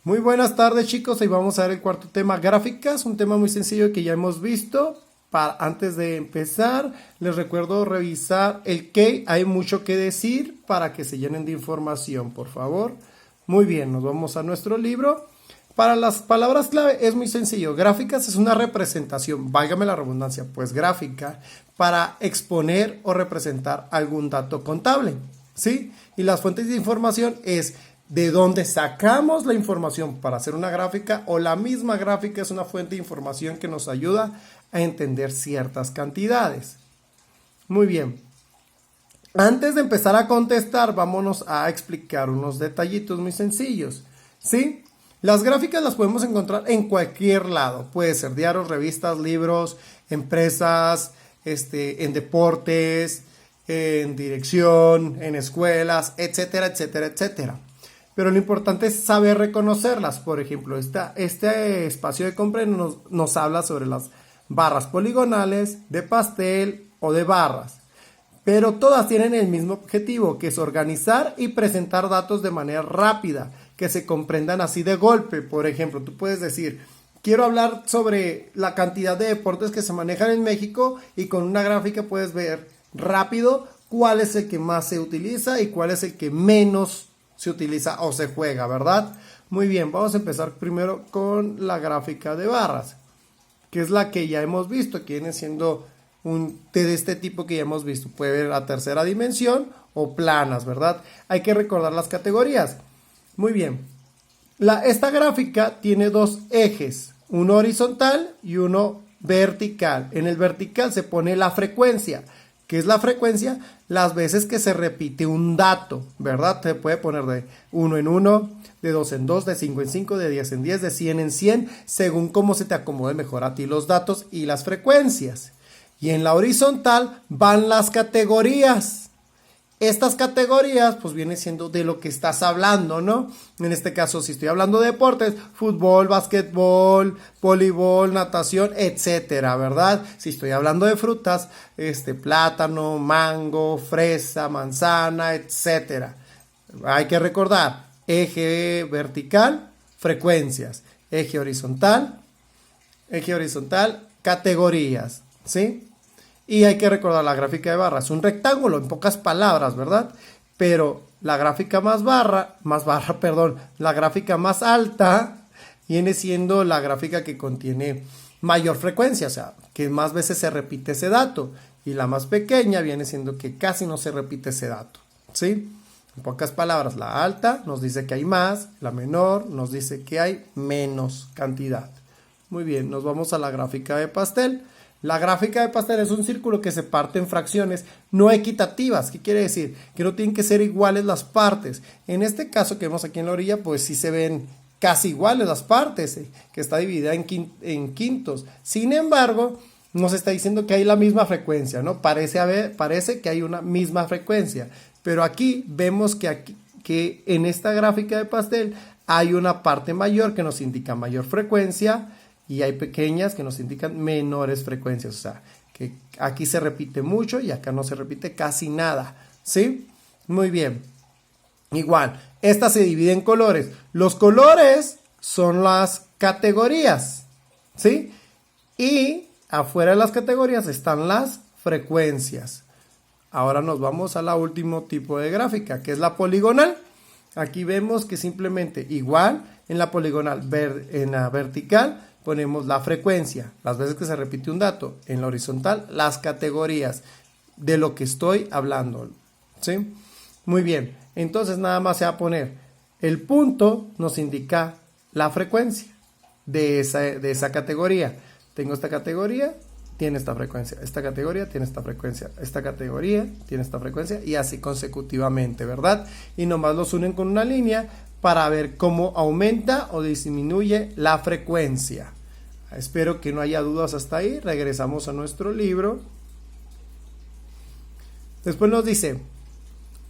Muy buenas tardes, chicos. Hoy vamos a ver el cuarto tema, gráficas, un tema muy sencillo que ya hemos visto. Antes de empezar, les recuerdo revisar el que hay mucho que decir para que se llenen de información, por favor. Muy bien, nos vamos a nuestro libro. Para las palabras clave es muy sencillo. Gráficas es una representación, válgame la redundancia, pues gráfica, para exponer o representar algún dato contable, ¿sí? Y las fuentes de información es de dónde sacamos la información para hacer una gráfica, o la misma gráfica es una fuente de información que nos ayuda a entender ciertas cantidades. Muy bien. Antes de empezar a contestar, vámonos a explicar unos detallitos muy sencillos, ¿sí? Las gráficas las podemos encontrar en cualquier lado. Puede ser diarios, revistas, libros, empresas, en deportes, en dirección, en escuelas, etcétera, etcétera, etcétera. Pero lo importante es saber reconocerlas. Por ejemplo, este espacio de compra nos habla sobre las barras poligonales, de pastel o de barras. Pero todas tienen el mismo objetivo, que es organizar y presentar datos de manera rápida, que se comprendan así de golpe. Por ejemplo, tú puedes decir, quiero hablar sobre la cantidad de deportes que se manejan en México, y con una gráfica puedes ver rápido cuál es el que más se utiliza y cuál es el que menos se utiliza o se juega, ¿verdad? Muy bien, vamos a empezar primero con la gráfica de barras, que es la que ya hemos visto, que viene siendo de este tipo que ya hemos visto. Puede ver la tercera dimensión o planas, ¿verdad? Hay que recordar las categorías. Muy bien. Esta gráfica tiene dos ejes, uno horizontal y uno vertical. En el vertical se pone la frecuencia. ¿Qué es la frecuencia? Las veces que se repite un dato, ¿verdad? Se puede poner de 1 en 1, de 2 en 2, de 5 en 5, de 10 en 10, de 100 en 100, según cómo se te acomode mejor a ti los datos y las frecuencias. Y en la horizontal van las categorías. Estas categorías pues viene siendo de lo que estás hablando, ¿no? En este caso, si estoy hablando de deportes, fútbol, básquetbol, voleibol, natación, etcétera, ¿verdad? Si estoy hablando de frutas, plátano, mango, fresa, manzana, etcétera. Hay que recordar, eje vertical, frecuencias, eje horizontal, categorías, ¿sí? Y hay que recordar la gráfica de barras, un rectángulo en pocas palabras, ¿verdad? Pero la gráfica la gráfica más alta viene siendo la gráfica que contiene mayor frecuencia, o sea, que más veces se repite ese dato. Y la más pequeña viene siendo que casi no se repite ese dato, ¿sí? En pocas palabras, la alta nos dice que hay más, la menor nos dice que hay menos cantidad. Muy bien, nos vamos a la gráfica de pastel. La gráfica de pastel es un círculo que se parte en fracciones no equitativas. ¿Qué quiere decir? Que no tienen que ser iguales las partes. En este caso que vemos aquí en la orilla, pues sí se ven casi iguales las partes, que está dividida en quintos. Sin embargo, nos está diciendo que hay la misma frecuencia, ¿no? Parece que hay una misma frecuencia. Pero aquí vemos que en esta gráfica de pastel hay una parte mayor que nos indica mayor frecuencia, y hay pequeñas que nos indican menores frecuencias, o sea, que aquí se repite mucho y acá no se repite casi nada, ¿sí? Muy bien. Igual, esta se divide en colores. Los colores son las categorías, ¿sí? Y afuera de las categorías están las frecuencias. Ahora nos vamos a la último tipo de gráfica, que es la poligonal. Aquí vemos que simplemente igual en la poligonal, en la vertical, ponemos la frecuencia, las veces que se repite un dato. En la horizontal, las categorías de lo que estoy hablando, ¿sí? Muy bien, entonces nada más se va a poner el punto, nos indica la frecuencia de esa categoría. Tengo esta categoría, tiene esta frecuencia, esta categoría tiene esta frecuencia, esta categoría tiene esta frecuencia, y así consecutivamente, ¿verdad? Y nomás los unen con una línea para ver cómo aumenta o disminuye la frecuencia. Espero que no haya dudas hasta ahí. Regresamos a nuestro libro. Después nos dice,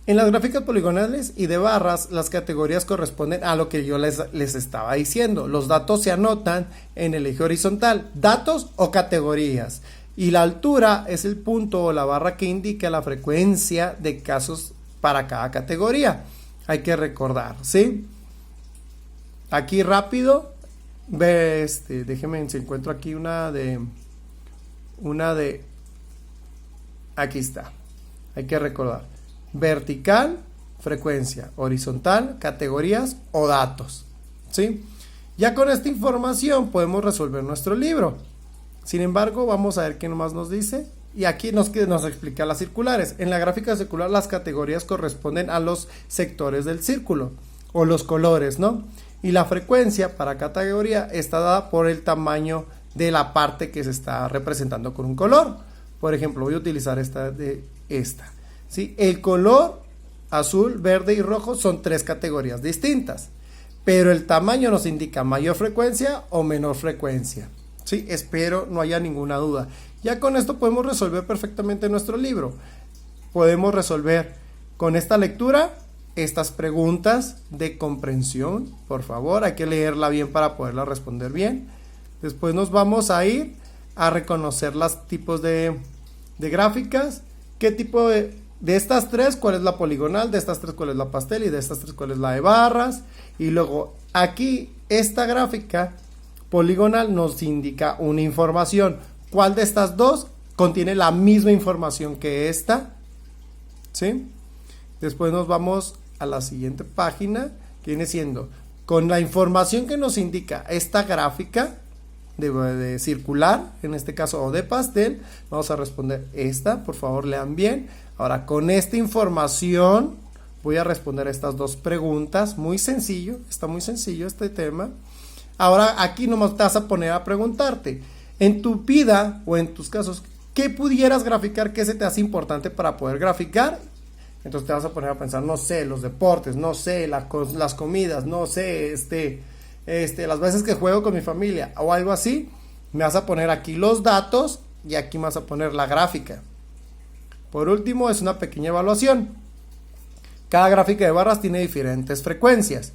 en las gráficas poligonales y de barras, las categorías corresponden a lo que yo les estaba diciendo. Los datos se anotan en el eje horizontal, datos o categorías. Y la altura es el punto o la barra que indica la frecuencia de casos para cada categoría. Hay que recordar, ¿sí? aquí rápido, ve déjenme si encuentro aquí una de, aquí está, hay que recordar, vertical, frecuencia, horizontal, categorías o datos, ¿sí? Ya con esta información podemos resolver nuestro libro. Sin embargo, vamos a ver qué más nos dice. Y aquí nos explica las circulares. En la gráfica circular las categorías corresponden a los sectores del círculo o los colores, ¿no? Y la frecuencia para categoría está dada por el tamaño de la parte que se está representando con un color. Por ejemplo, voy a utilizar esta. ¿Sí? El color azul, verde y rojo son 3 categorías distintas, pero el tamaño nos indica mayor frecuencia o menor frecuencia. Sí, espero no haya ninguna duda. Ya con esto podemos resolver perfectamente nuestro libro. Podemos resolver con esta lectura estas preguntas de comprensión. Por favor, hay que leerla bien para poderla responder bien. Después nos vamos a ir a reconocer los tipos de gráficas. ¿Qué tipo de estas 3, cuál es la poligonal? De estas 3, cuál es la pastel? Y de estas 3, cuál es la de barras? Y luego aquí esta gráfica poligonal nos indica una información. ¿Cuál de estas 2 contiene la misma información que esta? ¿Sí? Después nos vamos a la siguiente página, que viene siendo con la información que nos indica esta gráfica de circular, en este caso, o de pastel. Vamos a responder esta, por favor lean bien. Ahora, con esta información voy a responder estas 2 preguntas. Muy sencillo, está muy sencillo este tema. Ahora aquí nomás te vas a poner a preguntarte, en tu vida o en tus casos, ¿qué pudieras graficar? ¿Qué se te hace importante para poder graficar? Entonces te vas a poner a pensar, no sé, los deportes, no sé, las comidas, no sé, las veces que juego con mi familia o algo así. Me vas a poner aquí los datos y aquí me vas a poner la gráfica. Por último, es una pequeña evaluación. Cada gráfica de barras tiene diferentes frecuencias.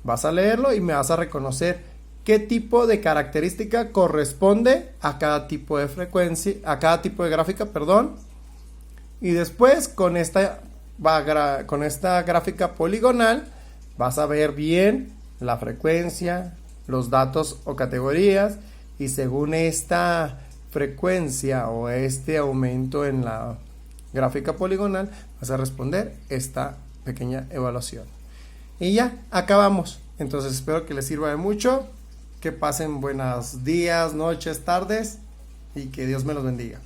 Vas a leerlo y me vas a reconocer qué tipo de característica corresponde a cada tipo de frecuencia, a cada tipo de gráfica, perdón. Y después con esta gráfica poligonal vas a ver bien la frecuencia, los datos o categorías, y según esta frecuencia o este aumento en la gráfica poligonal vas a responder esta pequeña evaluación. Y ya, acabamos. Entonces espero que les sirva de mucho, que pasen buenos días, noches, tardes y que Dios me los bendiga.